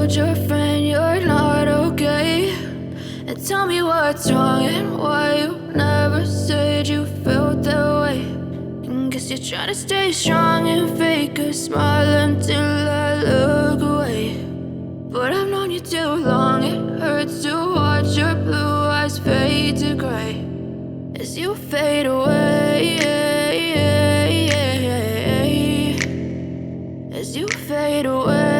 told your friend you're not okay, and tell me what's wrong and why you never said you felt that way. And guess you're trying to stay strong and fake a smile until I look away. But I've known you too long, it hurts to watch your blue eyes fade to gray as you fade away, as you fade away.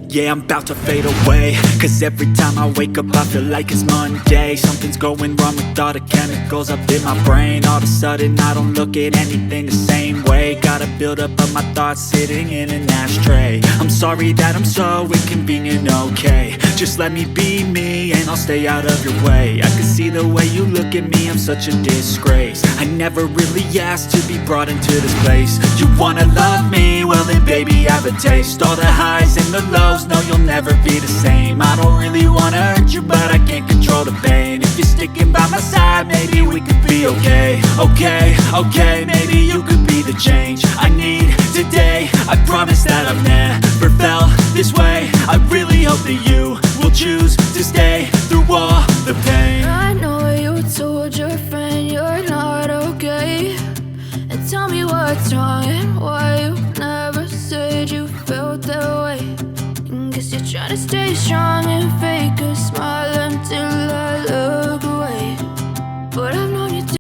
Yeah, I'm about to fade away, cause every time I wake up I feel like it's Monday. Something's going wrong with all the chemicals up in my brain. All of a sudden I don't look at anything the same way. Got a buildup of my thoughts sitting in an ashtray. I'm sorry that I'm so inconvenient, okay. Just let me be me and I'll stay out of your way. I can see the way you look at me, I'm such a disgrace. I never really asked to be brought into this place. You wanna love me? Well then baby have a taste. All the highs and the lows, no, you'll never be the same. I don't really wanna hurt you, but I can't control the pain. If you're sticking by my side, maybe we could be okay. Okay, maybe you could be the change I need today. I promise that I've never felt this way. I really hope that you will choose to stay through all the pain. I know you told your friend you're not okay, and tell me what's wrong and why you never said you felt that way. And guess you're trying to stay strong and